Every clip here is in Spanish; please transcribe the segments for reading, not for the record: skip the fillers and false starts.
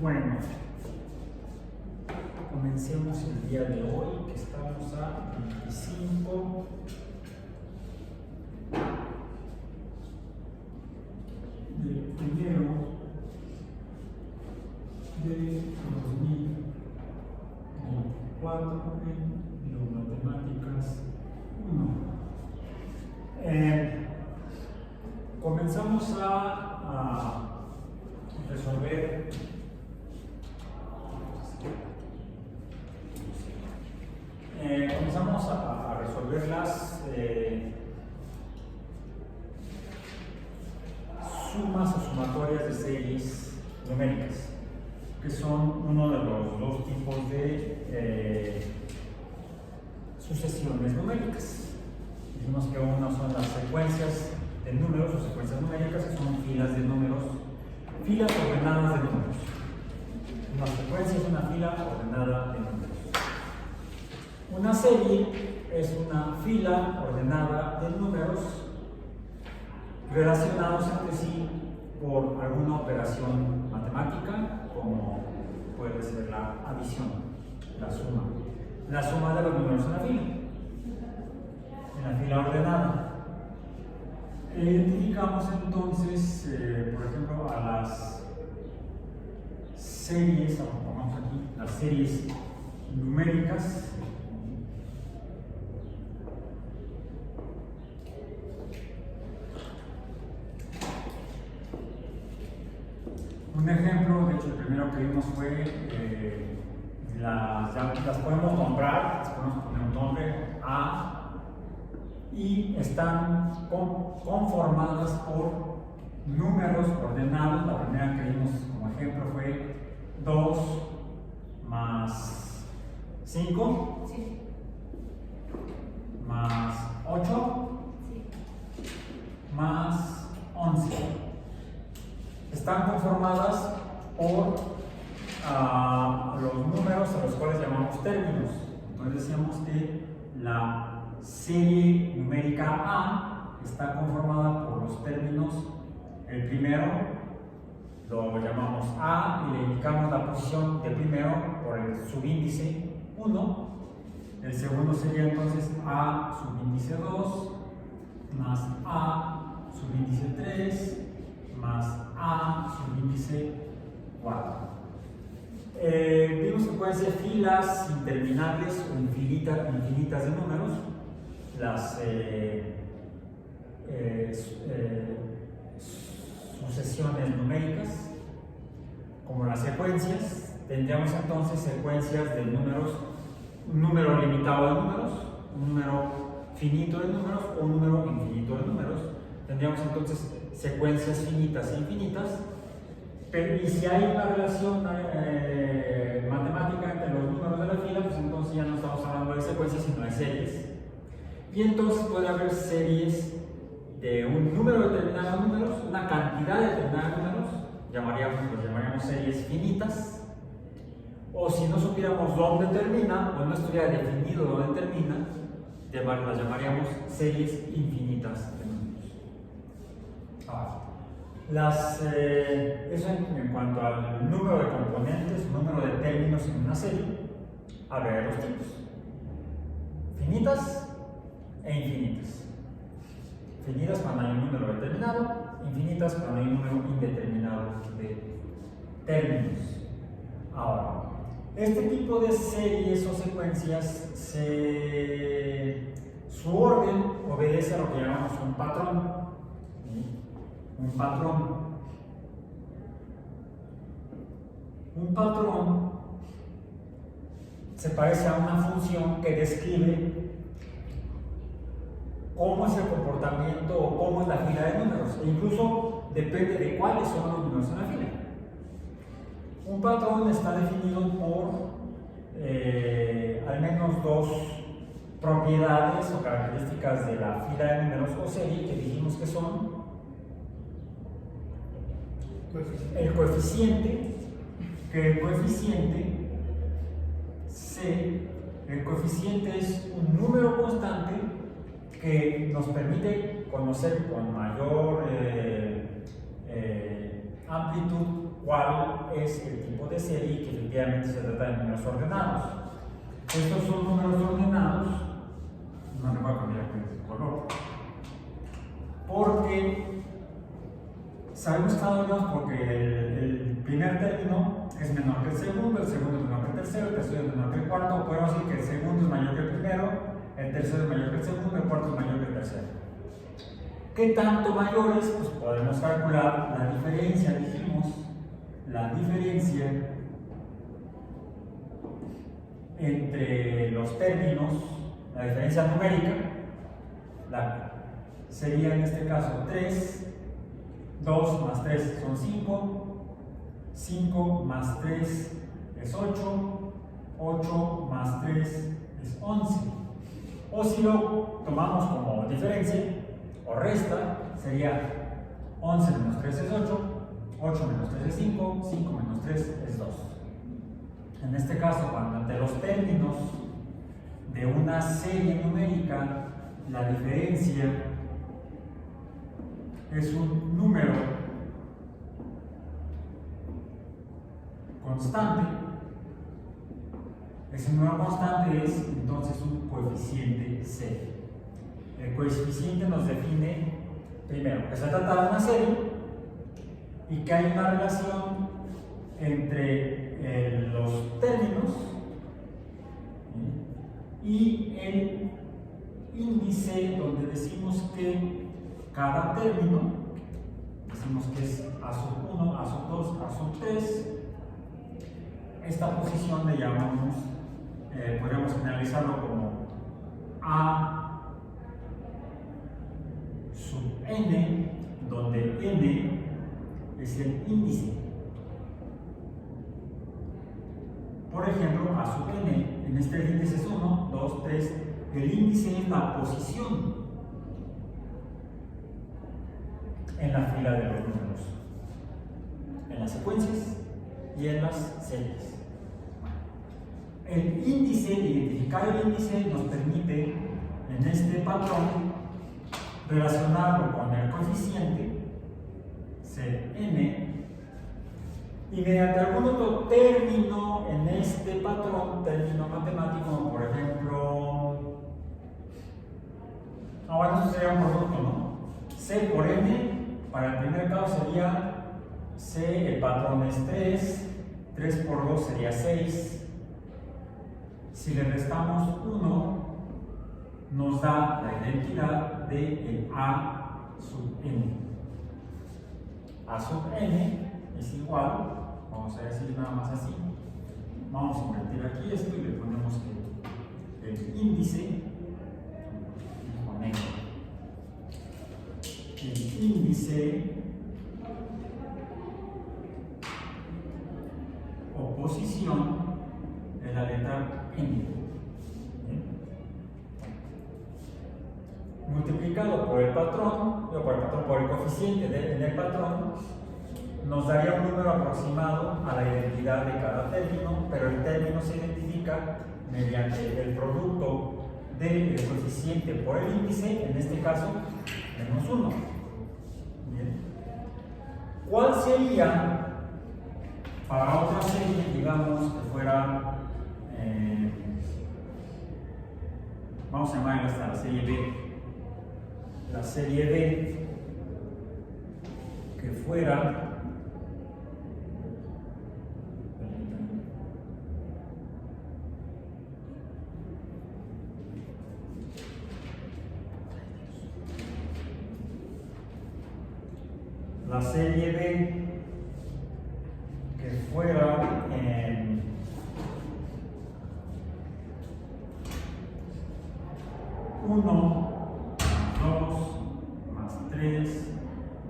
Bueno, comencemos el día de hoy, que estamos a 25 de enero de 2024 en Biomatemáticas 1. Comenzamos a resolver las sumas o sumatorias de series numéricas, que son uno de los dos tipos de sucesiones numéricas. Dijimos que uno son las secuencias de números o secuencias numéricas, que son filas de números, filas ordenadas de números. Una secuencia es una fila ordenada de números. Una serie es una fila ordenada de números relacionados entre sí por alguna operación matemática, como puede ser la adición, la suma de los números en la fila ordenada. Identificamos entonces, por ejemplo, a las series, pongamos aquí, las series numéricas. Un ejemplo, de hecho el primero que vimos fue, las podemos nombrar, las podemos poner un nombre A, y están conformadas por números ordenados. La primera que vimos como ejemplo fue 2 más 5, sí, más 8, sí, más 11. Están conformadas por los números a los cuales llamamos términos. Entonces decíamos que la serie numérica A está conformada por los términos. El primero lo llamamos A y le indicamos la posición de primero por el subíndice 1. El segundo sería entonces A subíndice 2 más A subíndice 3 más A subíndice 4. Vimos que pueden ser filas interminables o infinitas de números. Las sucesiones numéricas, como las secuencias. Tendríamos entonces secuencias de números, un número limitado de números, un número finito de números o un número infinito de números. Tendríamos entonces secuencias finitas e infinitas. Y si hay una relación matemática entre los números de la fila, pues entonces ya no estamos hablando de secuencias, sino de series. Y entonces puede haber series de un número determinado de números, una cantidad determinada de números, los llamaríamos series finitas. O si no supiéramos dónde termina, o no estuviera definido dónde termina, las llamaríamos series infinitas de números. Eso en cuanto al número de componentes, número de términos en una serie. Habrá dos tipos: finitas e infinitas. Finitas cuando hay un número determinado, infinitas cuando hay un número indeterminado de términos. Ahora, este tipo de series o secuencias, su orden obedece a lo que llamamos un patrón. Un patrón se parece a una función que describe cómo es el comportamiento o cómo es la fila de números, e incluso depende de cuáles son los números en la fila. Un patrón está definido por al menos dos propiedades o características de la fila de números o serie, que dijimos que son el coeficiente, el coeficiente es un número constante que nos permite conocer con mayor amplitud cuál es el tipo de serie y que efectivamente se trata de números ordenados. Estos son números ordenados, no le voy a cambiar el color, porque sabemos que están ordenados porque el primer término es menor que el segundo es menor que el tercero es menor que el cuarto, podemos decir que el segundo es mayor que el primero, el tercero es mayor que el segundo, el cuarto es mayor que el tercero. ¿Qué tanto mayores? Pues podemos calcular la diferencia, dijimos, la diferencia entre los términos, la diferencia numérica, sería en este caso 3, 2 más 3 son 5, 5 más 3 es 8, 8 más 3 es 11. O si lo tomamos como diferencia o resta, sería 11 menos 3 es 8, 8 menos 3 es 5, 5 menos 3 es 2. En este caso, cuando entre los términos de una serie numérica la diferencia es un número constante, ese número constante es entonces un coeficiente serie. El coeficiente nos define, primero, que se trata de una serie y que hay una relación entre los términos y el índice, donde decimos que cada término, decimos que es A sub 1, A sub 2, A sub 3, esta posición le llamamos, podríamos generalizarlo como A sub n, donde n es el índice. Por ejemplo, A sub n, en este índice es 1, 2, 3, el índice es la posición en la fila de los números, en las secuencias y en las series. El índice, identificar el índice nos permite en este patrón relacionarlo con el coeficiente Cn y mediante algún otro término en este patrón, término matemático, por ejemplo, bueno, eso sería un producto, ¿no? C por n, para el primer caso sería C, el patrón es 3, 3 por 2 sería 6. Si le restamos 1, nos da la identidad de el A sub n. A sub n es igual, vamos a decir nada más así, vamos a invertir aquí esto y le ponemos que el índice, el índice o posición de la letra n, multiplicado por el patrón, por el coeficiente en el patrón, nos daría un número aproximado a la identidad de cada término, pero el término se identifica mediante el producto del coeficiente por el índice, en este caso menos 1. Bien. ¿Cuál sería para otra serie, digamos que fuera, vamos a llamar esta la serie B, la serie B que fuera la serie B que fuera en 1, 2, más 3,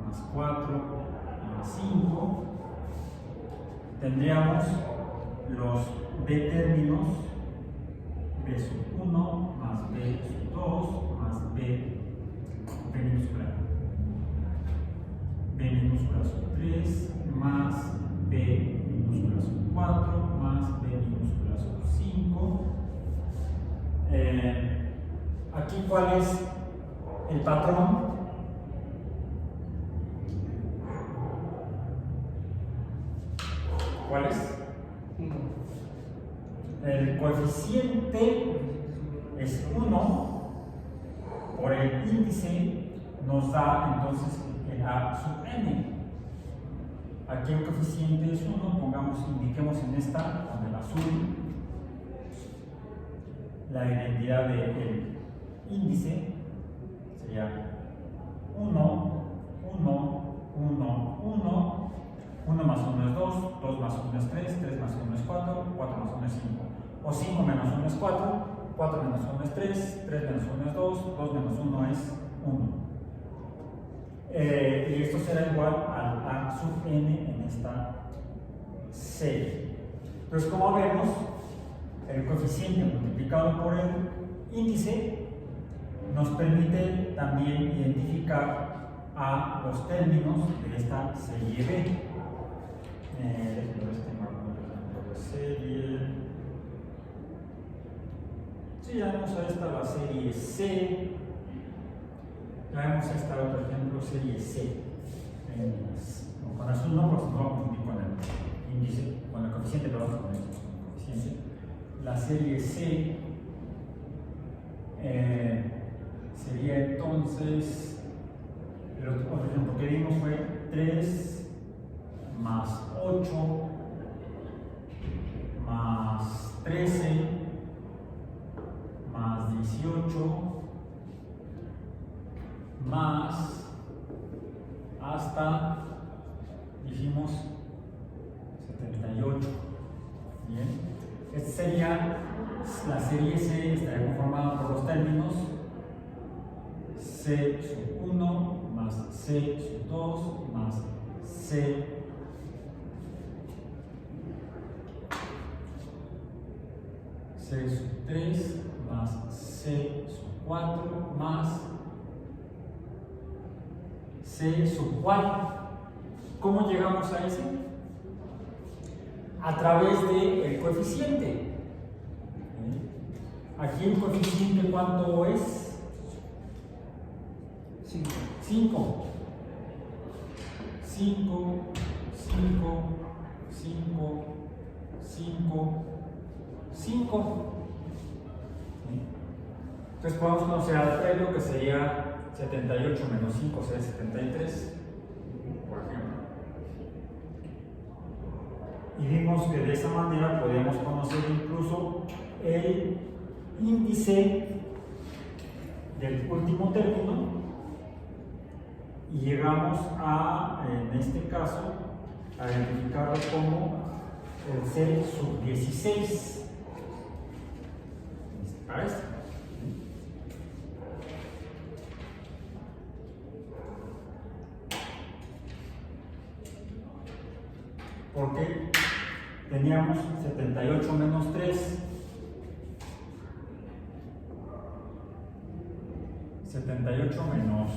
más 4, más 5, tendríamos los B términos, B sub 1, más B sub 2, más B minúscula. B minúscula sub 3, más B minúscula sub 4, más B minúscula sub 5. Aquí, ¿cuál es el patrón? ¿Cuál es? El coeficiente es 1 por el índice, nos da entonces el A sub n. Aquí el coeficiente es 1, indiquemos en esta con el azul la identidad del índice, sería 1, 1, 1, 1, 1 más 1 es 2, 2 más 1 es 3, 3 más 1 es 4, 4 más 1 es 5. O 5 menos 1 es 4, 4 menos 1 es 3, 3 menos 1 es 2, 2 menos 1 es 1. Y esto será igual al A sub n en esta serie. Entonces, como vemos, el coeficiente multiplicado por el índice nos permite también identificar a los términos de esta serie B. Serie. Sí, ya vemos a esta la serie C. Ya vemos esta otro ejemplo, serie C. Con azul no, porque no vamos a confundir con el índice, con el coeficiente, pero vamos con el coeficiente. La serie C sería entonces, el otro ejemplo que vimos fue 3 más 8 más 13 más 18 más hasta, dijimos, 78. Bien, esta sería la serie C, estaría conformada por los términos C sub 1 más C sub 2 más C sub 3 más C sub 4 más C sub 4. ¿Cómo llegamos a ese? A través del coeficiente. Aquí el coeficiente, ¿cuánto es? 5. 5. 5, 5, 5, 5, 5. Entonces podemos conocer al previo, que sería 78 menos 5 sería 73, por ejemplo. Y vimos que de esa manera podemos conocer incluso el índice del último término y llegamos a, en este caso, a identificarlo como el C sub 16. Para esto. Porque teníamos 78 menos 3, 78 menos,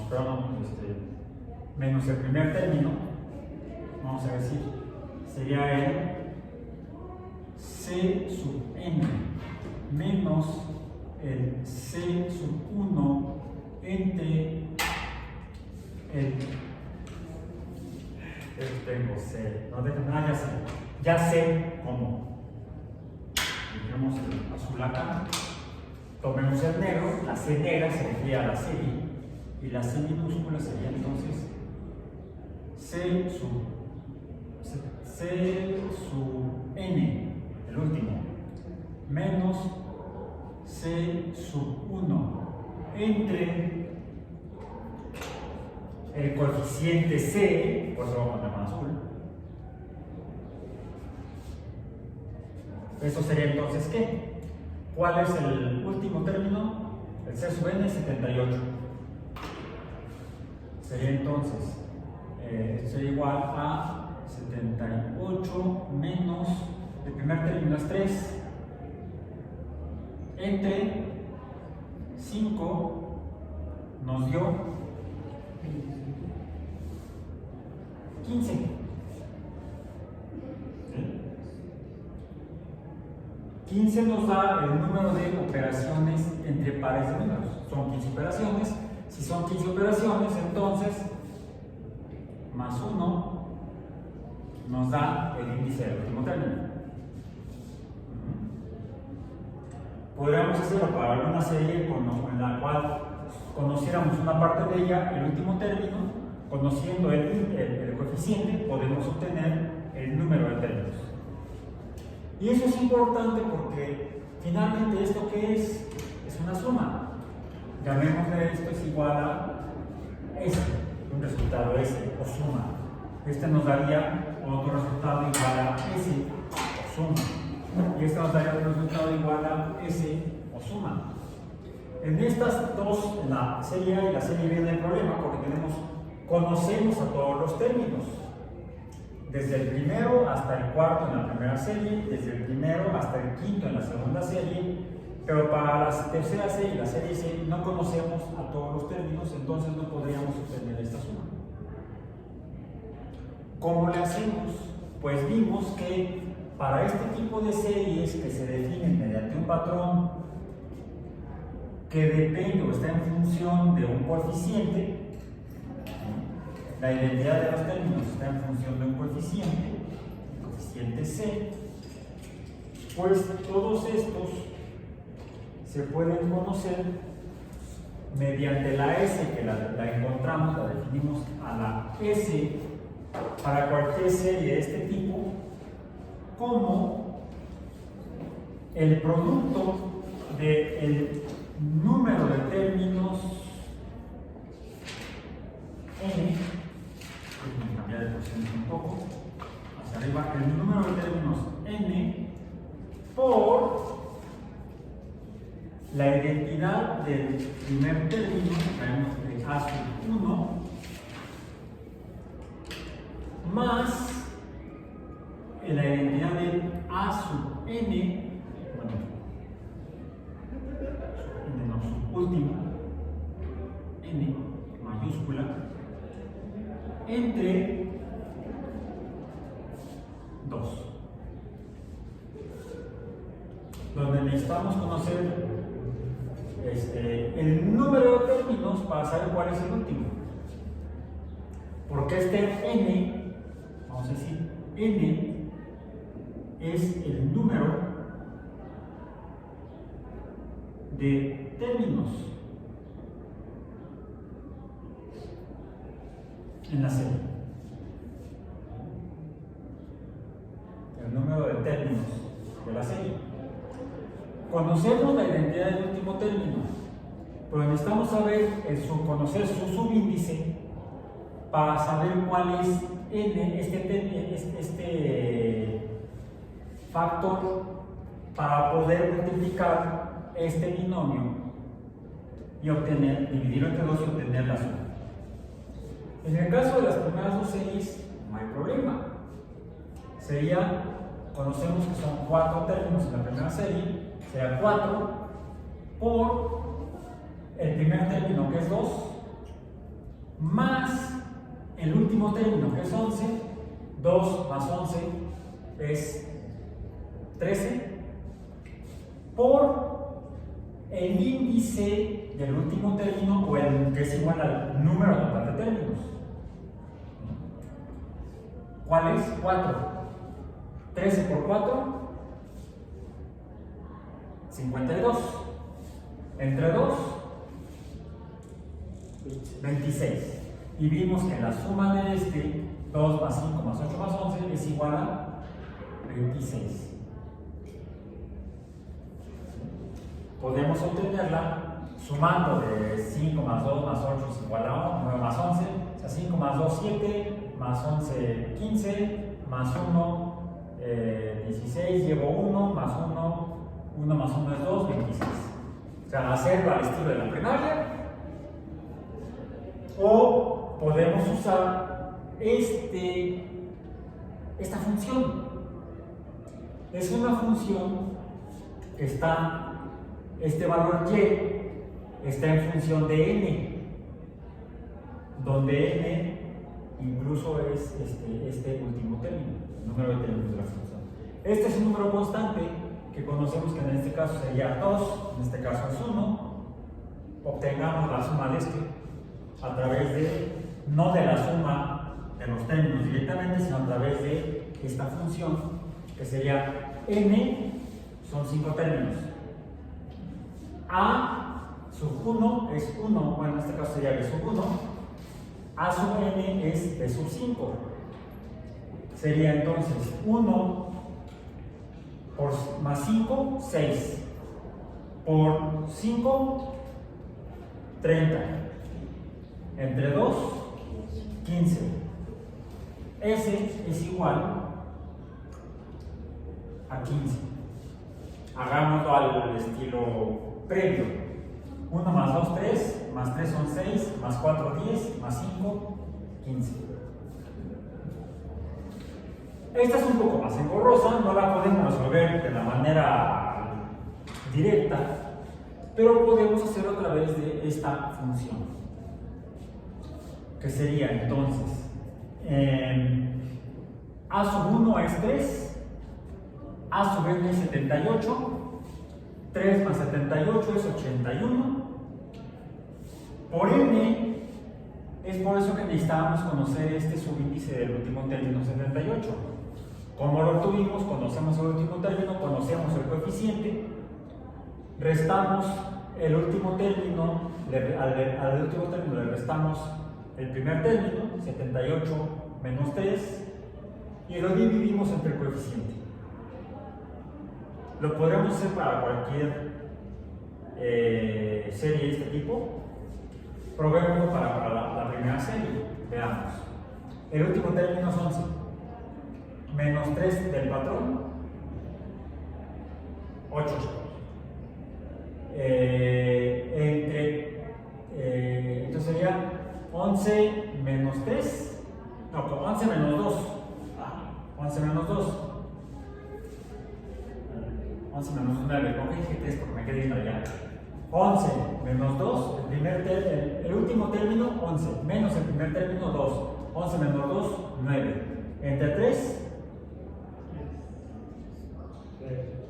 menos el primer término, vamos a decir, sería el C sub n menos el C sub 1 entre el tengo C, no dejo nada, ya sé cómo. Dejemos el azul acá, tomemos el negro, la C negra se refiere a la serie y la C minúscula sería entonces C sub n, el último, menos C sub 1 entre el coeficiente C, por eso vamos a poner azul. Eso sería entonces ¿qué? ¿Cuál es el último término? El C sub n es 78. Sería entonces, sería igual a 78 menos, el primer término es 3, entre 5 nos dio 15. ¿Sí? 15 nos da el número de operaciones entre pares de números. Son 15 operaciones. Si son 15 operaciones, entonces más 1 nos da el índice del último término. Podríamos hacerlo para alguna serie en la cual conociéramos una parte de ella, el último término, conociendo el coeficiente, podemos obtener el número de términos. Y eso es importante porque finalmente esto que es una suma. Llamémosle esto es igual a S, un resultado S o suma. Este nos daría otro resultado igual a S o suma. Y este nos daría otro resultado igual a S o suma. En estas dos, en la serie A y la serie B, no hay problema porque conocemos a todos los términos. Desde el primero hasta el cuarto en la primera serie, desde el primero hasta el quinto en la segunda serie, pero para la tercera serie y la serie C no conocemos a todos los términos, entonces no podríamos obtener esta suma. ¿Cómo le hacemos? Pues vimos que para este tipo de series que se definen mediante un patrón que depende o está en función de un coeficiente, la identidad de los términos está en función de un coeficiente, el coeficiente C, pues todos estos se pueden conocer mediante la S, que la encontramos, la definimos a la S para cualquier serie de este tipo, como el producto del número de términos n, voy a cambiar de posición un poco hacia arriba, el número de términos n por la identidad del primer término, traemos de A sub 1, más la identidad de A sub n, bueno, n no, sub último, n mayúscula, entre 2, donde necesitamos conocer el número de términos para saber cuál es el último. Porque este n, vamos a decir, n es el número de términos en la serie. El número de términos de la serie. Conocemos la identidad del último término, pero necesitamos conocer su subíndice para saber cuál es n, este factor, para poder multiplicar este binomio y dividirlo entre 2 y obtener la suma. En el caso de las primeras dos series, no hay problema. Conocemos que son 4 términos en la primera serie, será 4 por el primer término que es 2, más el último término que es 11, 2 más 11 es 13, por el índice del último término, o que es igual al número total de términos. ¿Cuál es? 4. 13 por 4, 52. Entre 2, 26. Y vimos que la suma de 2 más 5 más 8 más 11 es igual a 26. Podemos obtenerla sumando de 5 más 2 más 8 es igual a 9 más 11, o sea, 5 más 2, 7, más 11, 15, más 1, 16, llevo 1, más 1 más 1 es 2, 26. O sea, hacerlo al estilo de la primaria. O podemos usar esta función. Es una función que este valor y está en función de n, donde n incluso es este último término, el número de términos de la función. Este es un número constante que conocemos que en este caso sería 2, en este caso es 1. Obtengamos la suma de a través no de la suma de los términos directamente, sino a través de esta función, que sería n, son 5 términos. A sub 1 es 1, bueno, en este caso sería b sub 1. A sub n es b sub 5. Sería entonces 1 más 5, 6. Por 5, 30. Entre 2, 15. S es igual a 15. Hagámoslo al estilo previo. 1 más 2, 3, más 3 son 6, más 4, 10, más 5, 15. Esta es un poco más engorrosa, no la podemos resolver de la manera directa, pero podemos hacer otra vez de esta función, que sería entonces a sub 1 es 3, a sub n es 78, 3 más 78 es 81, por n es por eso que necesitábamos conocer este subíndice del último término 78. Como lo obtuvimos, conocemos el último término, conocemos el coeficiente, restamos el último término, al último término le restamos el primer término, 78 menos 3, y lo dividimos entre el coeficiente. Lo podríamos hacer para cualquier serie de este tipo. Probémoslo para la primera serie. Veamos. El último término es 11. Menos 3 del patrón, 8. Entonces sería 11 menos 3, no, 11 menos 2. 11 menos 2. 11 menos 9, ¿por qué dije 3? Porque me quedé viendo allá. 11 menos 2, el último término, 11, menos el primer término, 2. 11 menos 2, 9. Entre 3,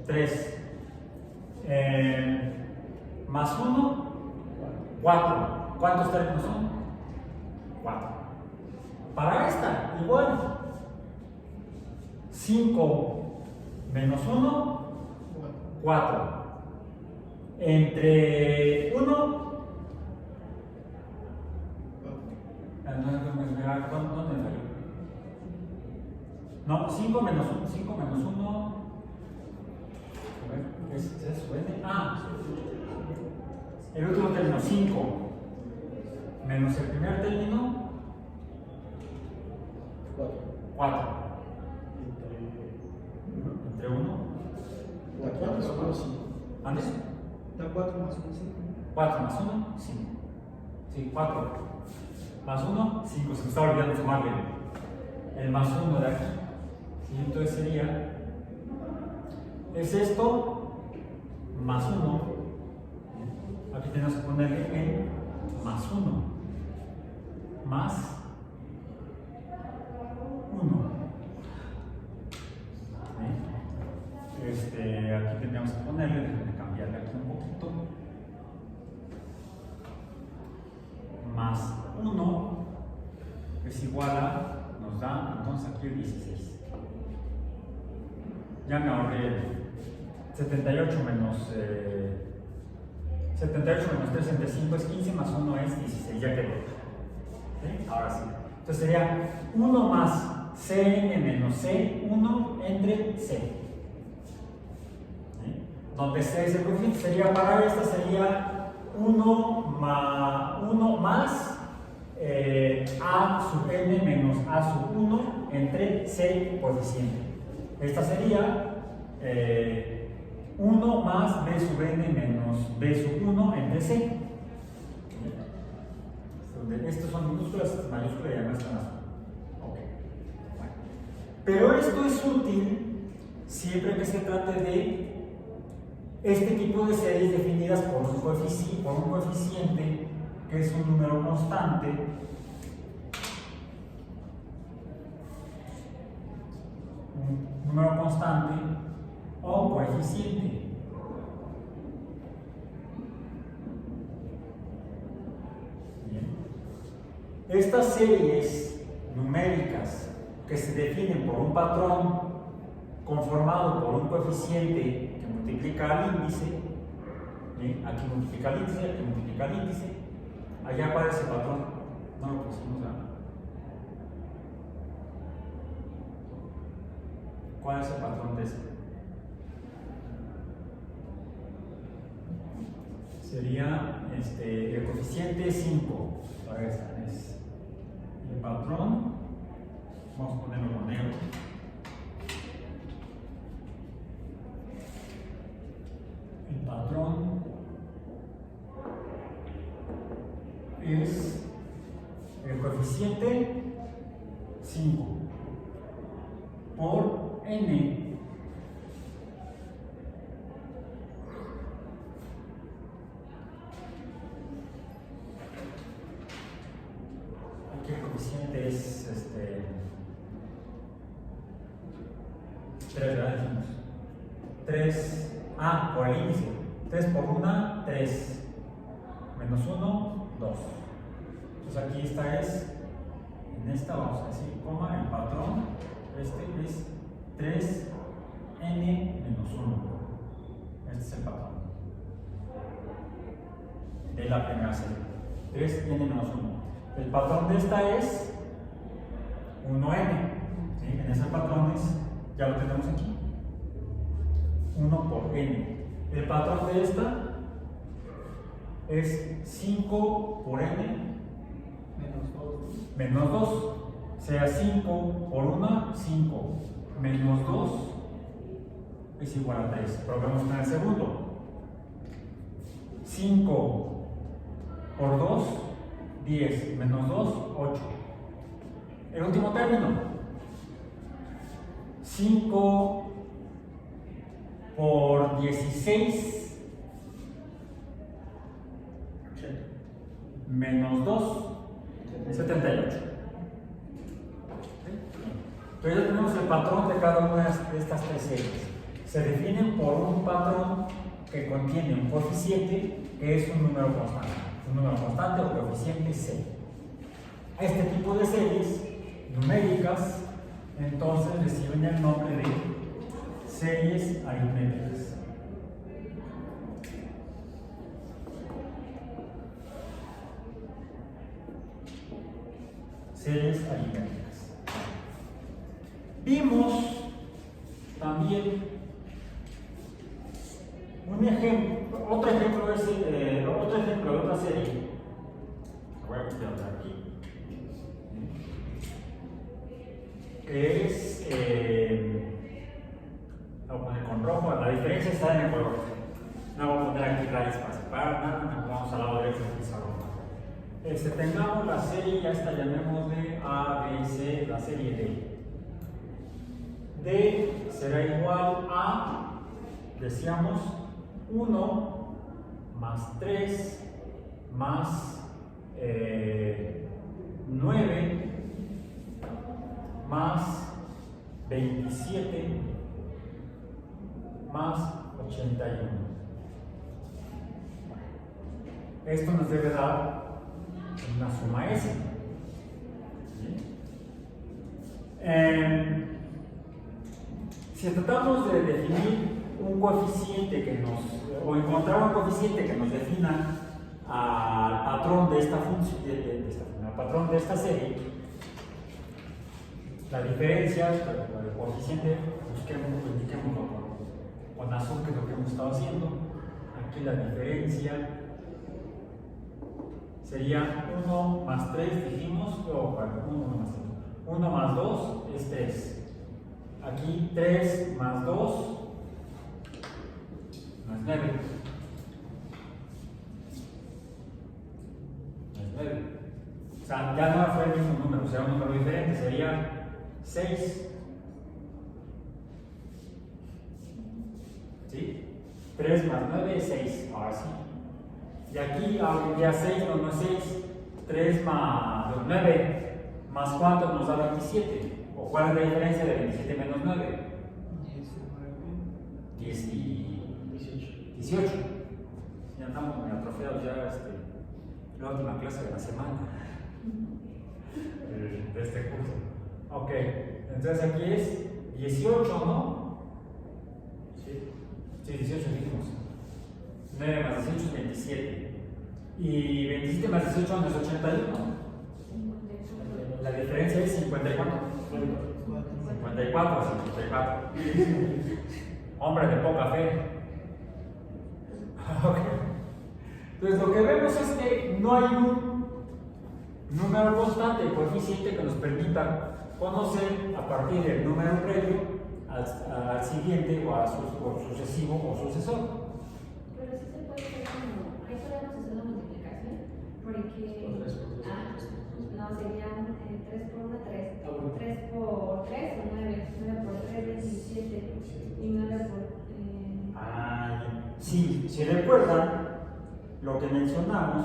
3. Más 1, 4. ¿Cuántos términos son? 4. Para esta, igual. 5 menos 1, 4. Entre 1, ¿dónde falló? No, 5 menos 1, 5 menos 1. ¿Es su n? El último término, 5 menos el primer término, 4. Entre 1. ¿Da 4 o 5? ¿Antes? ¿Da 4 más 1, 5? 4 más 1, 5. Sí, 4 más 1, 5. Se me estaba olvidando sumarle el más 1 de aquí. ¿Sí? Entonces sería, es esto más 1. Aquí tenemos que ponerle en más 1. Más 1. Aquí tendríamos que ponerle, déjenme cambiarle aquí un poquito. Más 1 es igual a, nos da entonces aquí el 16. Ya me ahorré el 78 menos 3 entre 5 es 15, más 1 es 16, ya quedó. ¿Sí? Ahora sí. Entonces sería 1 más Cn menos C1 entre C. Donde C es el coeficiente, sería para esta, sería 1 más A sub n menos A sub 1 entre C coeficiente. Esta sería 1 más B sub n menos B sub 1 entre C. Estos son minúsculas, estas mayúsculas y además están azul. Okay. Bueno. Pero esto es útil siempre que se trate de este tipo de series definidas por un coeficiente que es un número constante o coeficiente. Bien. Estas series numéricas que se definen por un patrón conformado por un coeficiente que multiplica al índice, ¿sí? Aquí multiplica el índice, aquí multiplica el índice, allá aparece el patrón, no lo pusimos acá. ¿Cuál es el patrón de este? Sería el coeficiente 5 para esta es el patrón, vamos a ponerlo con negro. El patrón es el coeficiente 5 por n aquí el coeficiente es 3, ¿verdad? 3 por el índice, 3 por 1, 3 menos 1, 2. Entonces aquí esta es, en esta vamos a decir, coma, el patrón, este es 3n menos 1. Este es el patrón de la primera serie, 3n menos 1. El patrón de esta es 1n, ¿sí? En ese patrón ya lo tenemos aquí, 1 por n. El patrón de esta es 5 por n menos 2. O sea, 5 por 1, 5 menos 2 es igual a 3. Probemos con el segundo. 5 por 2, 10 menos 2, 8. El último término. 5 por 16 menos 2, 78. Entonces ya tenemos el patrón de cada una de estas tres series. Se definen por un patrón que contiene un coeficiente que es un número constante o coeficiente C. A este tipo de series numéricas entonces reciben el nombre de series aritméticas. Series aritméticas. Vimos también un ejemplo, otro ejemplo de otra serie. Voy a copiar aquí. Que es, voy a poner con rojo, la diferencia está en el color. No voy a poner aquí rayas para separar nada, vamos al lado derecho del pizarrón. Tengamos la serie, ya esta llamémosle A, B, C, la serie D. D será igual a, decíamos, 1 más 3 más 9 más 27 más 81. Esto nos debe dar una suma S. Si tratamos de definir un coeficiente o encontrar un coeficiente que nos defina al patrón de esta función, al patrón de esta serie, la diferencia, el coeficiente, indiquémoslo con azul, que es lo que hemos estado haciendo. Aquí la diferencia sería 1 más 3, dijimos, 1 más 2 es 3. Aquí 3 más 2 no es 9. No es 9. O sea, ya no fue el mismo número, será un número diferente, sería 6. ¿Sí? 3 más 9 es 6, ahora sí. Y aquí ya 6 no es 6. 3 más 9 más cuánto nos da 27. ¿O cuál es la diferencia de 27 menos 9? 10 y 18. Ya estamos muy atrofiados, ya la última clase de la semana. de este curso. Ok, entonces aquí es 18, ¿no? Sí. Sí, 18 dijimos. 9 más 18 es 27. Y 27 más 18 no es 81. La diferencia es 54. 54, 54. Hombre de poca fe. Ok. Entonces lo que vemos es que no hay un número constante, coeficiente que nos permita conocer a partir del número previo al siguiente o sucesivo o sucesor. Pero sí se puede hacer como, ahí podemos hacer la multiplicación, porque, no, serían 3 por 1, 3, 3 por 3 o 9, 9 por 3 es 17, y 9 por... Sí, si recuerdan, lo que mencionamos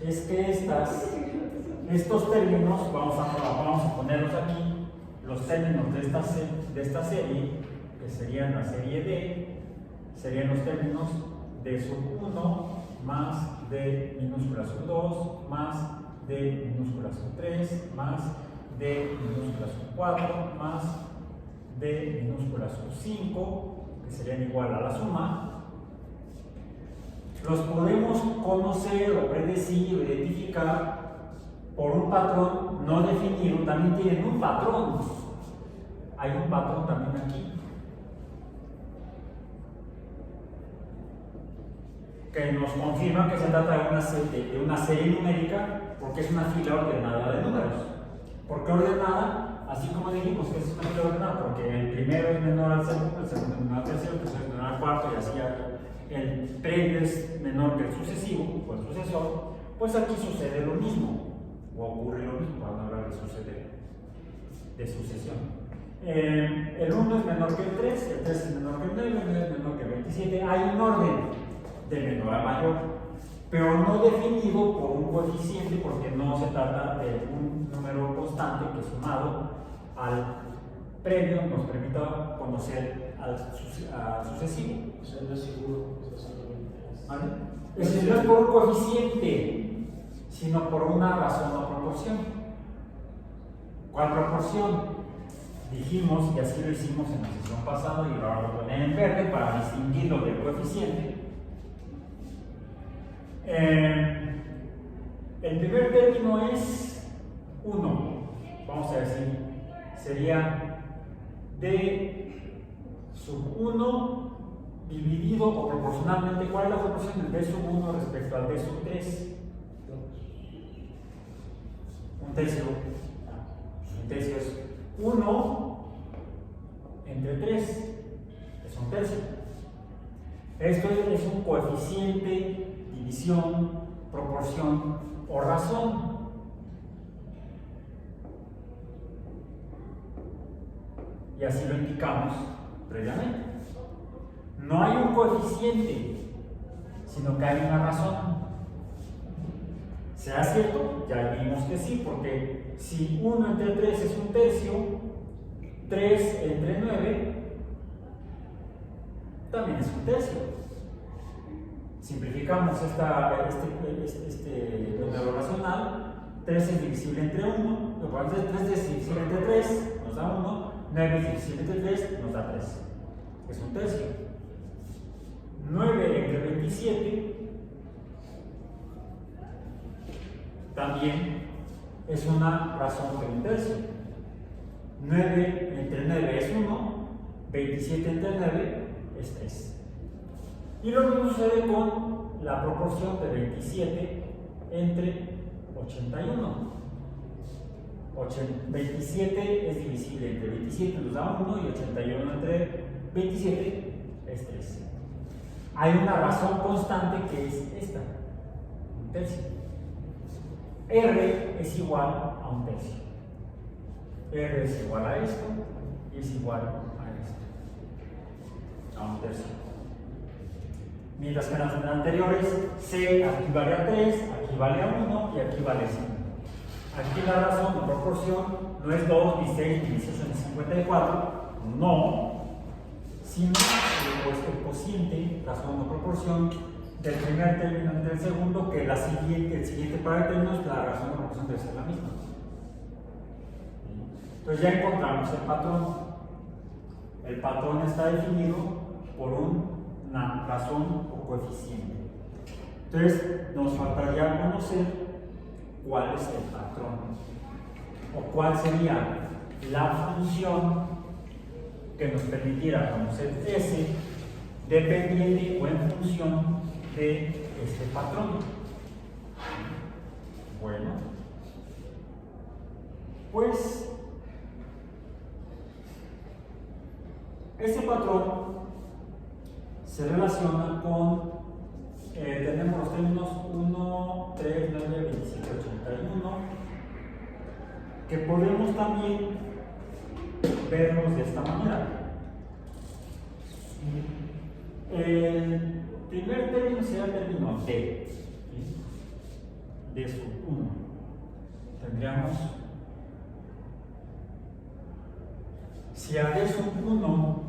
es que estos términos, vamos a ponerlos aquí, los términos de esta serie, que serían la serie D, serían los términos D sub 1 más D minúscula sub 2 más D minúscula sub 3 más D minúscula sub 4 más D minúscula sub 5, que serían igual a la suma. Los podemos conocer o predecir o identificar por un patrón no definido. También tienen un patrón. Hay un patrón también aquí, que nos confirma que se trata de una serie numérica, porque es una fila ordenada de números. ¿Por qué ordenada? Así como dijimos que es una fila ordenada, porque el primero es menor al segundo, el segundo es menor al tercero, el tercero es menor al cuarto, y así el previo es menor que el sucesivo o el sucesor. Pues aquí sucede lo mismo, o ocurre lo mismo, para no hablar de sucesión. El 1 es menor que el 3 es menor que el 9, el 9 es menor que el 27. Hay un orden de menor a mayor, pero no definido por un coeficiente, porque no se trata de un número constante que sumado al previo nos permita conocer al sucesivo. O sea, no es seguro. ¿Vale? Es decir, no es por un coeficiente, sino por una razón o proporción. ¿Cuál proporción? Dijimos, y así lo hicimos en la sesión pasada, y ahora lo ponen en verde para distinguirlo del coeficiente. El primer término es 1. Vamos a decir, sería D sub 1 dividido o proporcionalmente. ¿Cuál es la proporción del D sub 1 respecto al D sub 3? Un tercio. Un tercio es 1 entre 3. Es un tercio. Esto es un coeficiente, división, proporción o razón. Y así lo indicamos previamente. No hay un coeficiente, sino que hay una razón. ¿Será cierto? Ya vimos que sí, porque si 1 entre 3 es un tercio, 3 entre 9 también es un tercio. Simplificamos este número racional. 3 es divisible entre 1, 3 es divisible entre 3, nos da 1, 9 es divisible entre 3, nos da 3. Es un tercio. 9 entre 27 también es una razón de un tercio. 9 entre 9 es 1, 27 entre 9 es 3. Y lo mismo sucede con la proporción de 27 entre 81. 27 es divisible entre 27, nos da 1, y 81 entre 27 es 3. Hay una razón constante que es esta, un tercio. R es igual a un tercio. R es igual a esto y es igual a esto, a un tercio. Mientras que en las anteriores, C aquí vale a 3, aquí vale a 1 y aquí vale a 5. Aquí la razón de proporción no es 2, ni 6, ni 18, ni 54, no, sino el cociente, razón de proporción del primer término entre el segundo, que el siguiente par de términos, la razón de proporción debe ser la misma. Entonces ya encontramos el patrón. El patrón está definido por una razón o coeficiente. Entonces nos faltaría conocer cuál es el patrón o cuál sería la función que nos permitiera conocer S dependiente o en función de este patrón. Bueno, pues este patrón se relaciona con, tenemos los términos 1, 3, 9, 27, 81, que podemos también verlos de esta manera. El primer término sería el término D, ¿sí? D sub 1. Tendríamos, si a D sub 1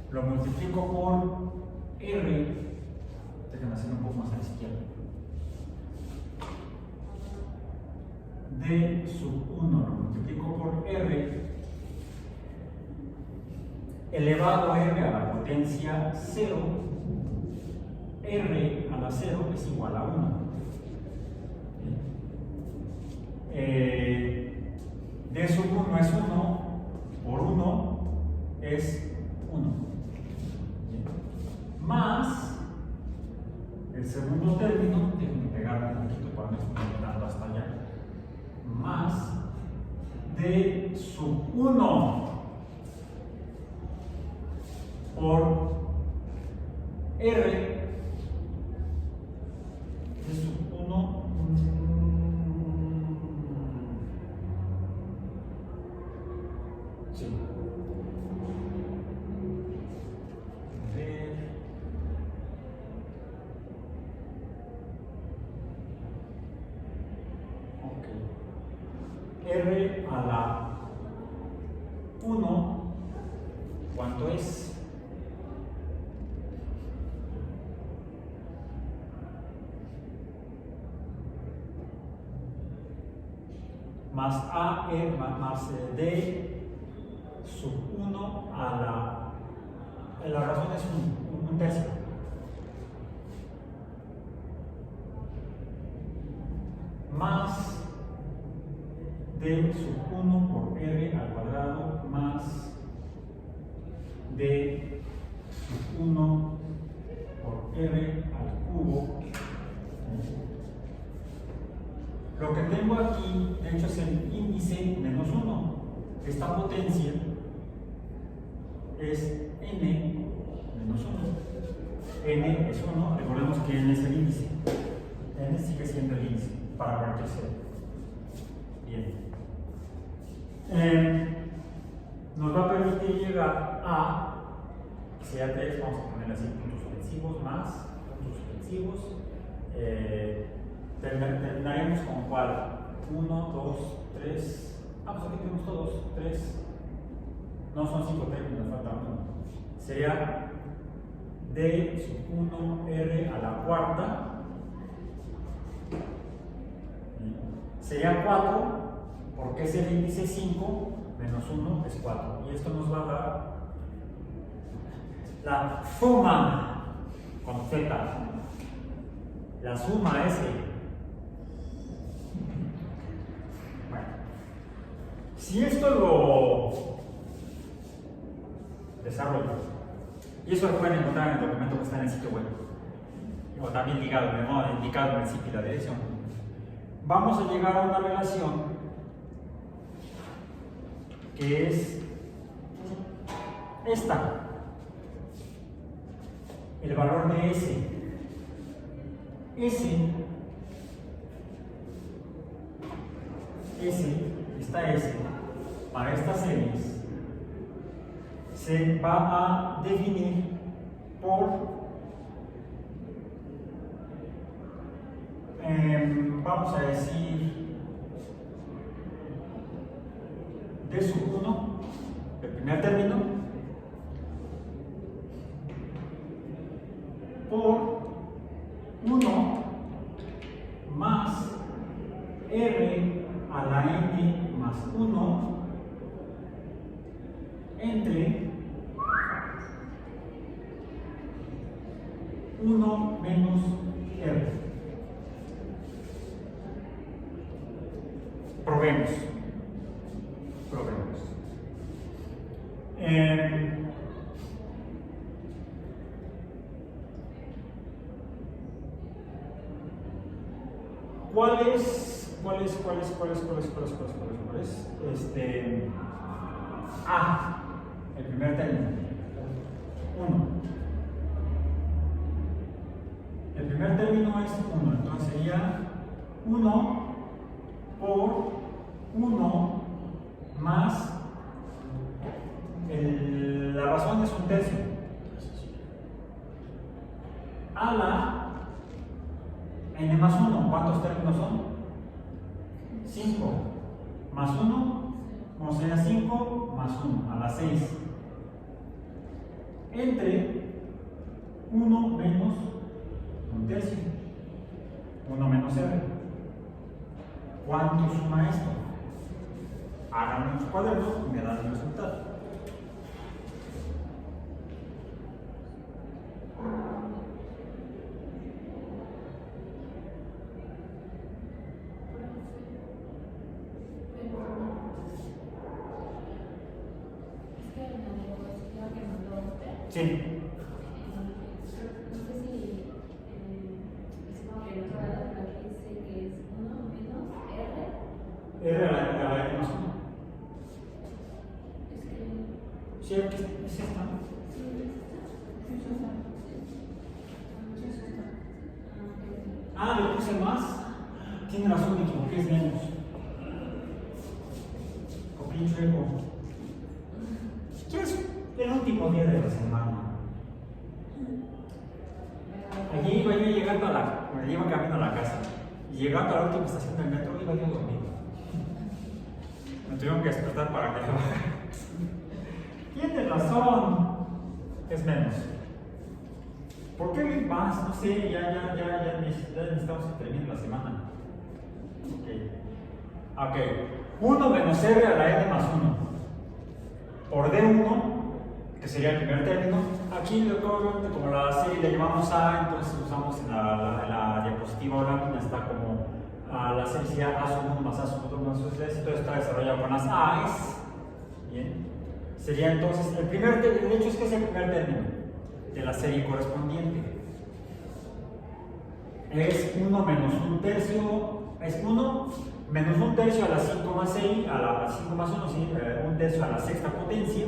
lo multiplico por R, déjenme hacer un poco más a la izquierda. D sub 1 lo multiplico por R elevado a R a la potencia 0, R a la 0 es igual a 1. D sub 1 es 1, por 1 es 1. Más el segundo término, déjenme pegarme un poquito para no estar dando hasta allá, más D sub 1 por R, D sub 1, sí. R a la 1, ¿cuánto es? Más A, más D sub 1 a la razón es un tercio. Más D sub 1 por R al cuadrado más D sub 1 por R al cubo. Lo que tengo aquí, de hecho, es el índice menos 1. Esta potencia es n menos 1. N es 1, recordemos que n es el índice. N sigue siendo el índice para cualquier cero. Bien. Nos va a permitir llegar a, que sea 3, vamos a poner así puntos suspensivos más puntos suspensivos. Terminaremos con cuál? 1, 2, 3. Pues aquí tenemos todos. 3. No son 5 términos, falta 1. Sería D sub 1 R a la cuarta. Sería 4. Porque es el índice 5 menos 1 es 4. Y esto nos va a dar la suma con Z. La suma es bueno, si esto lo desarrollo, y eso lo pueden encontrar en el documento que está en el sitio web, o también ligado, de modo indicado en el sitio y la dirección, vamos a llegar a una relación que es esta, el valor de S. Esta S, para estas series, se va a definir por, vamos a decir, D sub 1, el primer término, por 1 más R a la N más 1 entre 1 menos R. Probemos. ¿Cuál es? El primer término. 1. El primer término es 1, entonces sería 1 por 1 más la razón es 1/3 a la n más 1. ¿Cuántos términos son? 5 más 1, como sería 5 más 1 a la 6 entre 1 menos 1/3, 1 menos R. ¿Cuánto suma esto? Háganlo en su cuaderno y me dan el resultado. Sí. No sé si es como que no sabe la que dice que es 1 menos R. R a la N más 1. Es que. Sí, aquí es esta. Le puse más. Tiene razón, me equivoqué, es menos. Copié chueco. ¿Qué es el último día de la semana? Allí iba yo llegando me iba camino a la casa. Y llegando a la última estación del metro, iba yo dormido. Me tuvieron que despertar para que lo haga. Tienes razón. Es menos. ¿Por qué más? No sé, ya necesitamos que termine la semana. Ok. 1 menos R a la N más 1. Por D1, que sería el primer término. Aquí, obviamente, como la serie le llamamos A, entonces usamos en la diapositiva o lámina, está como la serie sería A sub 1 más A sub 2 más A sub 3, entonces está desarrollado con las A's. Bien. Sería entonces el primer término, de hecho es que es el primer término de la serie correspondiente. Es 1 menos 1/3, es 1 menos 1/3 a la 5 más 6, a la 5 más 1, sí, 1/3 a la sexta potencia.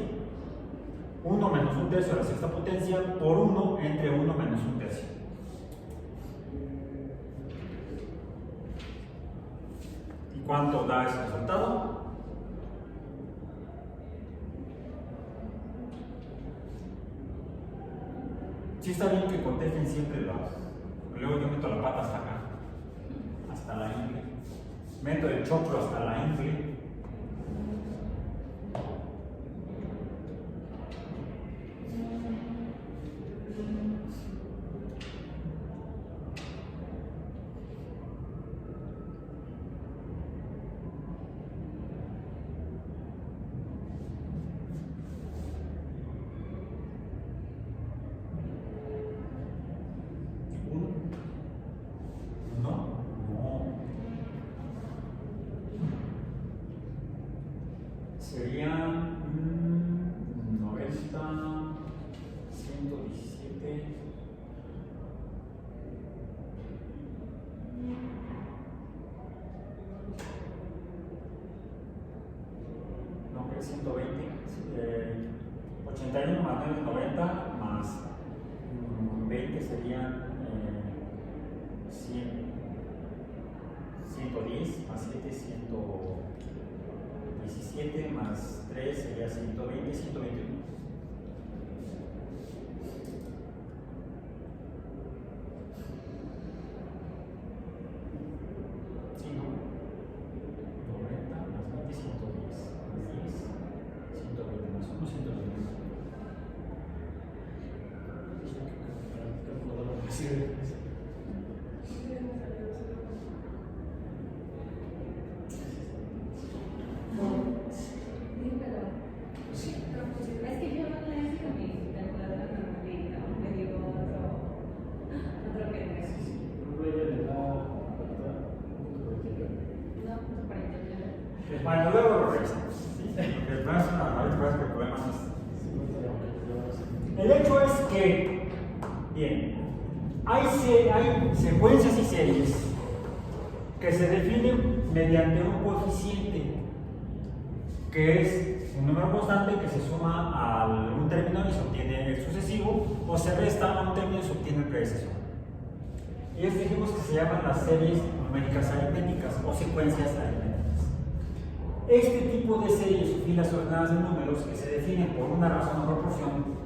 1 menos 1/3 a la sexta potencia por 1 entre 1 menos 1/3. ¿Y cuánto da ese resultado? Sí está bien que contesten siempre luego yo meto la pata hasta acá, hasta la ingle. Meto el choclo hasta la ingle. Serían 90, 117. No, que 120. 81 más 9 90 más 20 serían 100. 110 más 7, 117 más 3 sería 120, 121. Sí, ¿no? 90 más 20, 110 más 10, 120 más 1, 121. Bueno, luego lo revisamos. ¿Sí? Porque el problema es una vez que el problema es. El hecho es que, bien, hay secuencias y series que se definen mediante un coeficiente que es un número constante que se suma a un término y se obtiene el sucesivo, o se resta a un término y se obtiene el predecesor. Ellos dijimos que se llaman las series numéricas aritméticas o secuencias aritméticas. Este tipo de series o filas ordenadas de números que se definen por una razón o proporción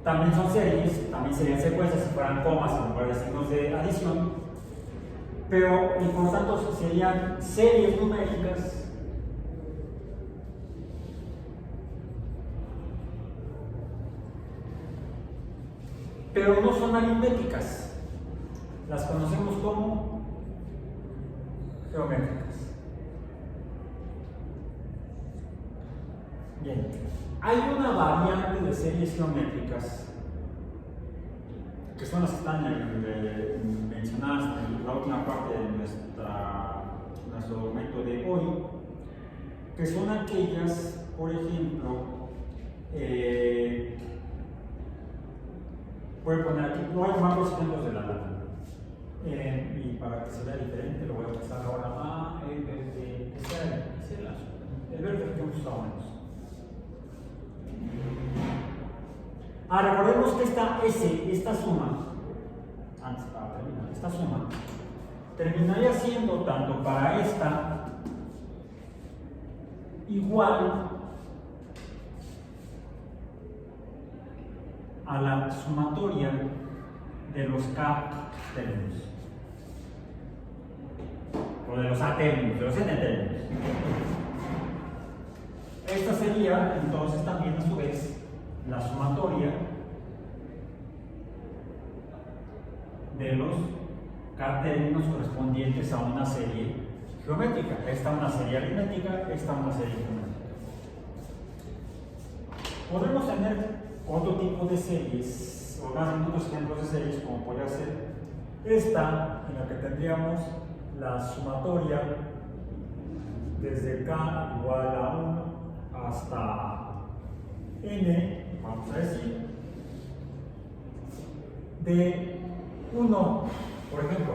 también son series, también serían secuencias si fueran comas en lugar de signos de adición, pero y por tanto serían series numéricas pero no son aritméticas, las conocemos como geométricas. Bien, hay una variante de series geométricas que son las que están mencionadas en la última parte de nuestro documento de hoy, que son aquellas, por ejemplo, voy a poner aquí, voy a tomar los ejemplos de la lana. Y para que se vea diferente, lo voy a pasar ahora a el verde, que sea el verde que hemos usado menos. Recordemos que esta suma, antes para terminar, esta suma terminaría siendo tanto para esta igual a la sumatoria de los K términos, o de los A términos, de los N términos. Esta sería entonces también a su vez la sumatoria de los K términos correspondientes a una serie geométrica. Esta una serie aritmética, esta una serie geométrica. Podemos tener otro tipo de series, o más bien otros ejemplos de series, como podría ser esta, en la que tendríamos la sumatoria desde K igual a 1 hasta N, vamos a decir, de 1, por ejemplo,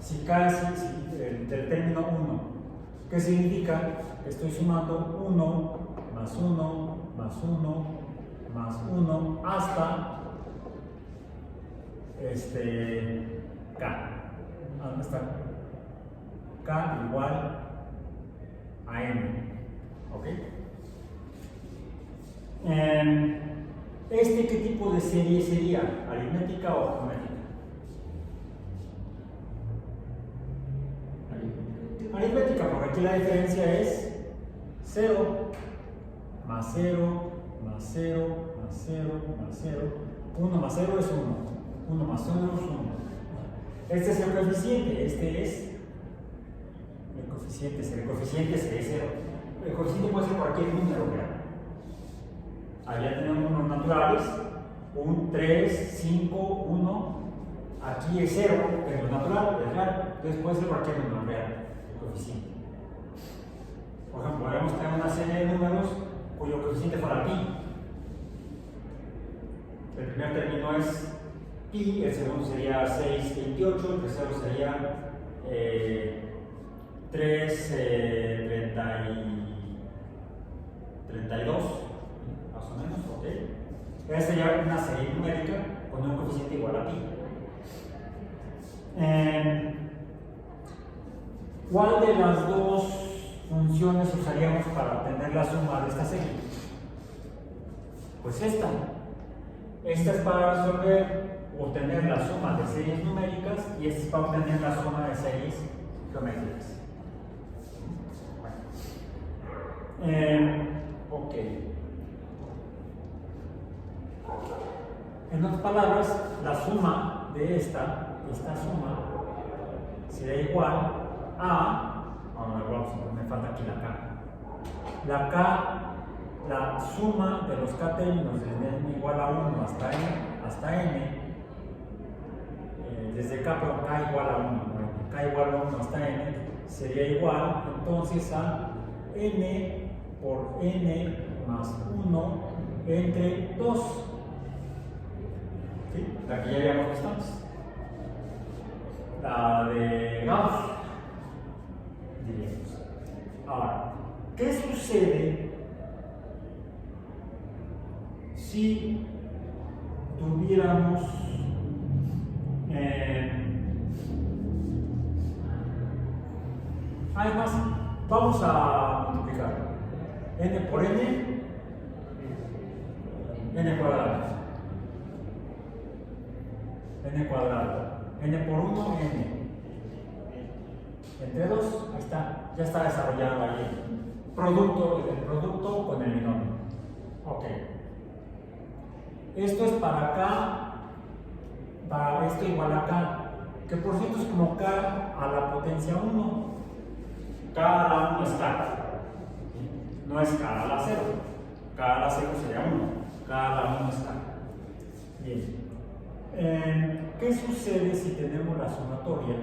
si K es del término 1, ¿qué significa? Estoy sumando 1 más 1 más 1 más 1 hasta K. ¿Dónde está? K igual a N. ¿Ok? ¿Qué tipo de serie sería? ¿Aritmética o geométrica? Aritmética, porque aquí la diferencia es 0 más 0 más 0 más 0 más 0. 1 más 0 es 1. 1 más 1 es 1. Este es el coeficiente, este es el coeficiente es 0. El coeficiente puede ser cualquier número real. Allá tenemos números naturales, 1, 3, 5, 1. Aquí es 0, es lo natural, es real. Entonces puede ser cualquier número real, el coeficiente. Por ejemplo, podemos tener una serie de números cuyo coeficiente fuera pi. El primer término es pi, el segundo sería 6,28, el tercero sería 32, más o menos, ok. Esta sería una serie numérica con un coeficiente igual a pi. ¿Cuál de las dos funciones usaríamos para obtener la suma de esta serie? Pues esta. Esta es para resolver, obtener la suma de series numéricas y esta es para obtener la suma de series geométricas. Ok. En otras palabras, la suma de esta suma sería igual a, me falta aquí la K. La suma de los K términos desde N igual a 1 hasta N, desde K, pero K igual a 1, K igual a 1 hasta N, sería igual entonces a n por n más 1 entre 2. ¿Sí? La que ya habíamos visto antes. La de Gauss, diríamos. Ahora, ¿qué sucede si tuviéramos además, vamos a multiplicar n por n cuadrado, n por 1, n, entre 2, ahí está, ya está desarrollado ahí el producto con el binomio. Ok. Esto es para acá, para esto igual a k, que por cierto es como k a la potencia 1. K a la 1 es k, no es k a la 0. K a la 0 sería 1, k a la 1 es k. Bien. ¿Qué sucede si tenemos la sumatoria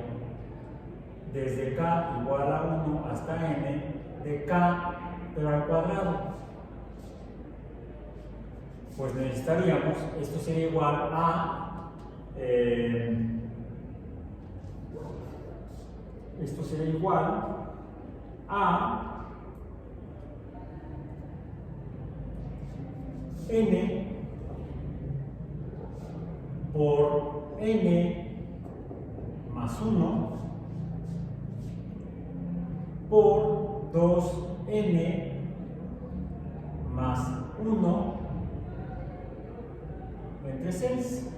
desde k igual a 1 hasta n de k pero al cuadrado? Pues necesitaríamos, esto sería igual a esto sería igual a n por n más 1 por 2n más 1 entre 6.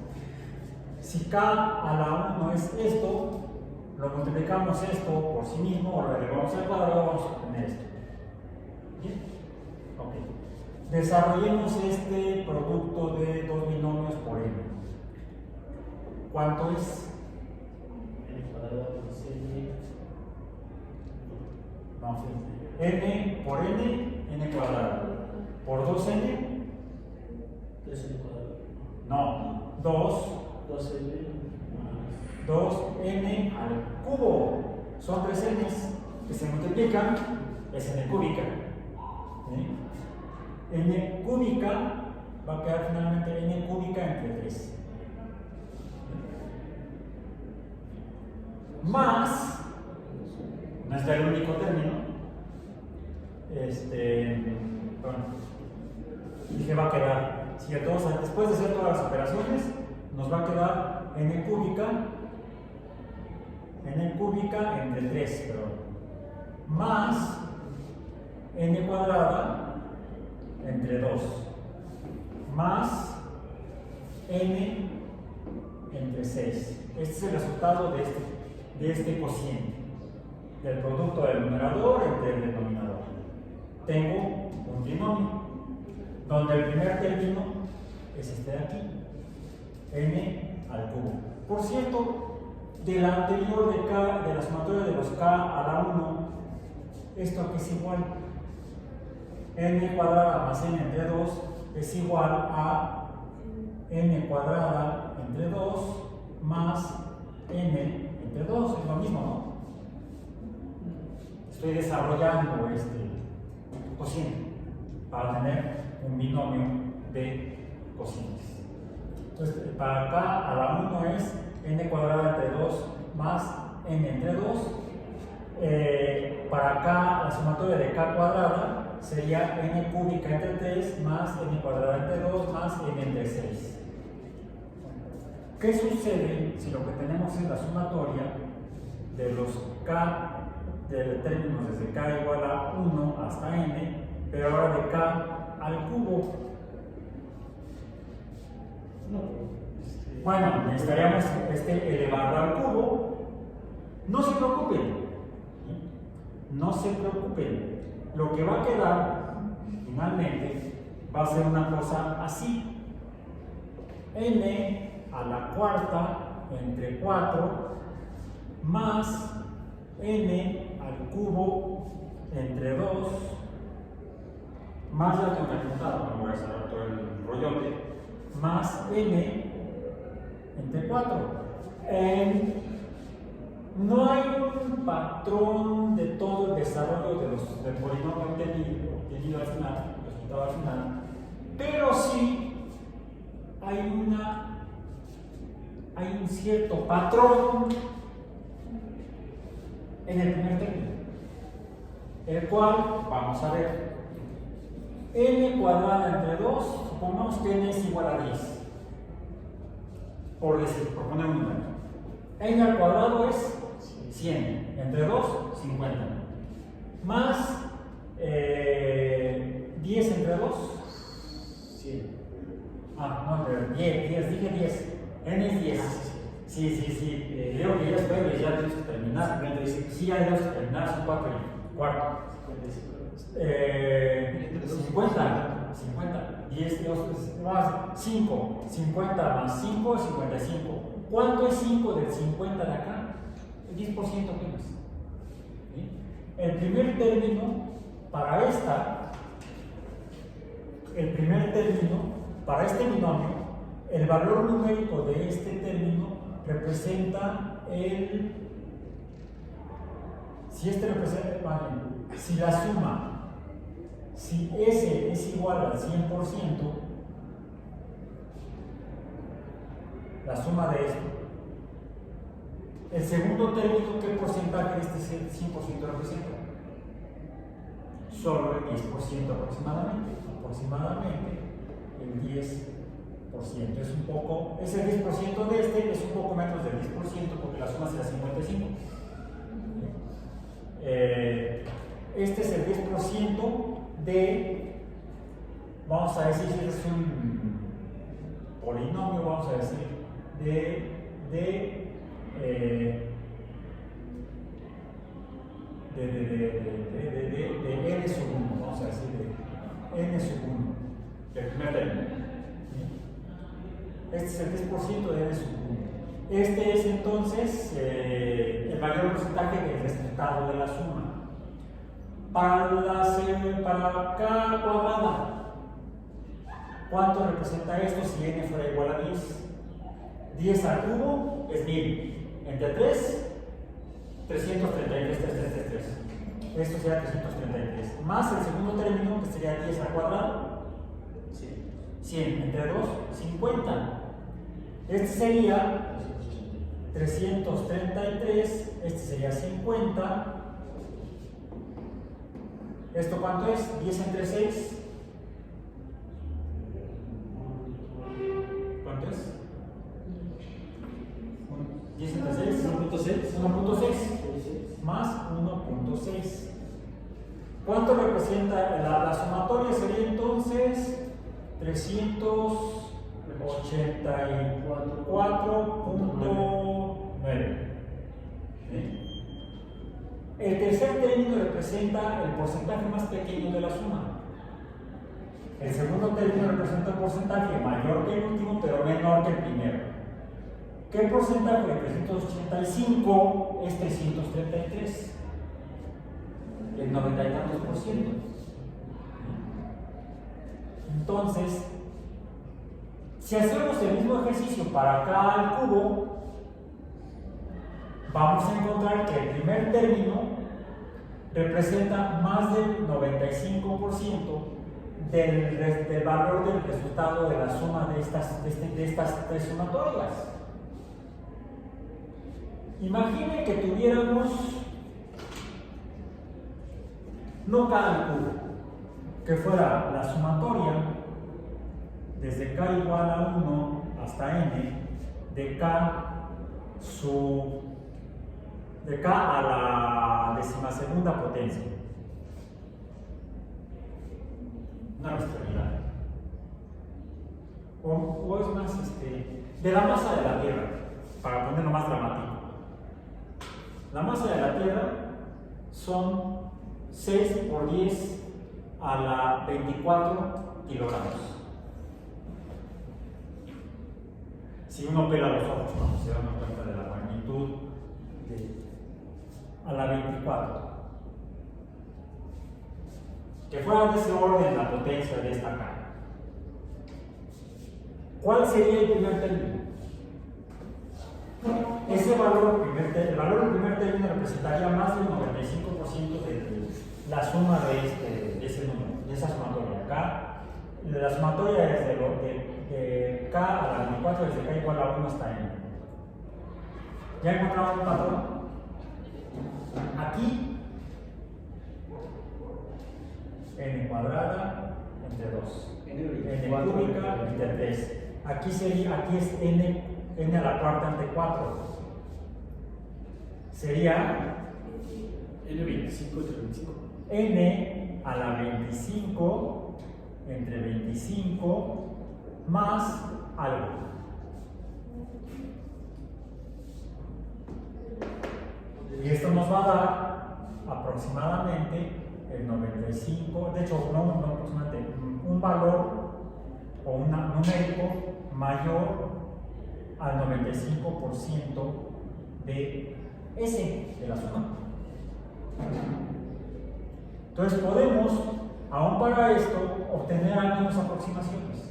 Si k a la 1 es esto, lo multiplicamos esto por sí mismo, o lo elevamos al cuadrado, vamos a obtener esto. ¿Bien? Ok. Desarrollemos este producto de dos binomios por n. ¿Cuánto es? N cuadrado más n. No, sí. N por n cuadrado. Por 2n. 3n cuadrado. No, 2. 2n más 2n al cubo. Son 3 n's que se multiplican, es n cúbica. ¿Sí? N cúbica va a quedar finalmente n cúbica entre 3. Más, no es el único término, bueno, dije va a quedar, si después de hacer todas las operaciones, nos va a quedar n cúbica entre 3, más n cuadrada entre 2, más n entre 6. Este es el resultado de este cociente, del producto del numerador entre el denominador. Tengo un binomio, donde el primer término es este de aquí, n al cubo. Por cierto, de la anterior de la sumatoria de los k a la 1, esto aquí es igual. N cuadrada más n entre 2 es igual a n cuadrada entre 2 más n entre 2, es lo mismo, ¿no? Estoy desarrollando este cociente para tener un binomio de cocientes. Entonces, para acá a la 1 es n cuadrada entre 2 más n entre 2. Para acá la sumatoria de k cuadrada sería n cúbica entre 3 más n cuadrada entre 2 más n entre 6. ¿Qué sucede si lo que tenemos es la sumatoria de los k, de términos desde k igual a 1 hasta n, pero ahora de k al cubo? Bueno, necesitaríamos elevarlo al cubo. No se preocupen, no se preocupen. Lo que va a quedar finalmente va a ser una cosa así: n a la cuarta entre 4 más n al cubo entre 2 más, ya tengo que apuntar, no voy a cerrar todo el rollote, más n entre 4. No hay un patrón de todo el desarrollo del polinomio obtenido al final, resultado al final, pero sí hay un cierto patrón en el primer término, el cual vamos a ver. N cuadrada entre 2, supongamos que n es igual a 10, por poner un número. N al cuadrado es 100, entre 2, 50, más 10 entre 2, 100. no, pero 10, dije 10, n es 10. Sí, creo que ya es jueves, ya tienes que terminar. Sí, ya tienes que terminar, son 4 y cuarto. 50, 10, 2, más 5, 50 más 5, 55. ¿Cuánto es 5 del 50 de acá? El 10% apenas. ¿Sí? El primer término para este binomio, el valor numérico de este término representa si la suma, si S es igual al 100%, la suma de esto, el segundo término, ¿qué porcentaje de este 100% representa? Solo el 10% aproximadamente el 10%. Es un poco, es el 10% de este, es un poco menos del 10% porque la suma será 55. Este es el 10% de, vamos a decir, si es un polinomio, vamos a decir, de n sub 1, vamos a decir, de n sub 1, del primer término. Este es el 10% de n sub 1. Este es entonces el mayor porcentaje del resultado de la suma. Para K cuadrada, ¿cuánto representa esto si n fuera igual a 10? 10 al cubo es 1000. Entre 3, 333. Esto sería 333. Más el segundo término, que sería 10 al cuadrado. 100. Entre 2, 50. Este sería 333. Este sería 50. ¿Esto cuánto es? 10 entre 6. ¿Cuánto es? 10 entre 6. 1.6. Más 1.6. ¿Cuánto representa? La sumatoria sería entonces 384.9. ¿Sí? El tercer término representa el porcentaje más pequeño de la suma. El segundo término representa un porcentaje mayor que el último, pero menor que el primero. ¿Qué porcentaje de 385 es 333? El 90 y tantos %. Entonces, si hacemos el mismo ejercicio para K al cubo, vamos a encontrar que el primer término representa más del 95% del valor del resultado de la suma de estas tres sumatorias. Imagine que tuviéramos no K al cubo, que fuera la sumatoria desde K igual a 1 hasta n de K a la 12ª potencia. Una rastralidad. O es más, de la masa de la Tierra, para ponerlo más dramático. La masa de la Tierra son 6 por 10 a la 24 kilogramos. Si uno pela los ojos, se da cuenta de la magnitud a la 24. Que fuera de ese orden la potencia de esta K. ¿Cuál sería el primer término? Ese valor, el valor del primer término representaría más del 95% la suma de ese número, de esa sumatoria. K, la sumatoria es de K a la 24, desde K igual a 1 hasta N. ¿Ya encontramos un patrón? Aquí, N cuadrada entre 2. N cúbica entre 3. Aquí es N a la cuarta entre 4. Sería N25 entre 25. N a la 25 entre 25 más algo. Y esto nos va a dar aproximadamente el 95, de hecho no aproximadamente, un valor o un numérico mayor al 95% de S de la suma. Entonces podemos, aún para esto, obtener algunas aproximaciones,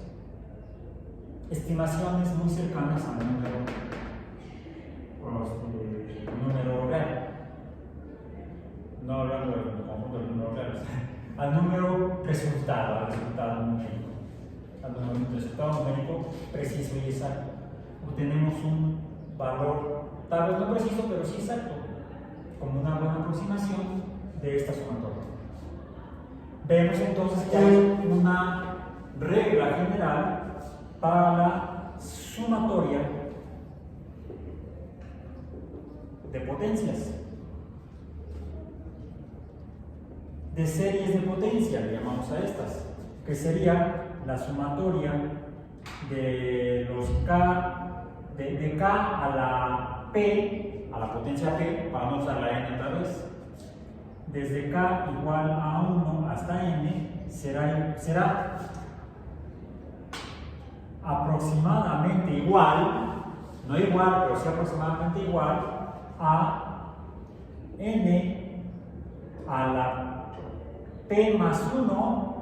estimaciones muy cercanas al número real. No hablando del conjunto de números reales, al número resultado, al resultado numérico. Al resultado numérico preciso y exacto. Obtenemos un valor, tal vez no preciso, pero sí exacto, como una buena aproximación de esta sumatoria. Vemos entonces que hay una regla general para la sumatoria de potencias, de series de potencia, le llamamos a estas, que sería la sumatoria de los K, de K a la P, a la potencia P, vamos a usar la N otra vez, desde K igual a 1 hasta N, será aproximadamente igual, no igual, pero sí aproximadamente igual a N a la P más 1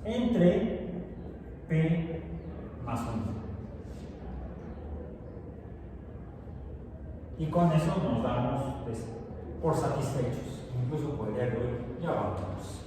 entre P más 1. Y con eso nos damos por satisfechos, incluso por el día de hoy ya vamos.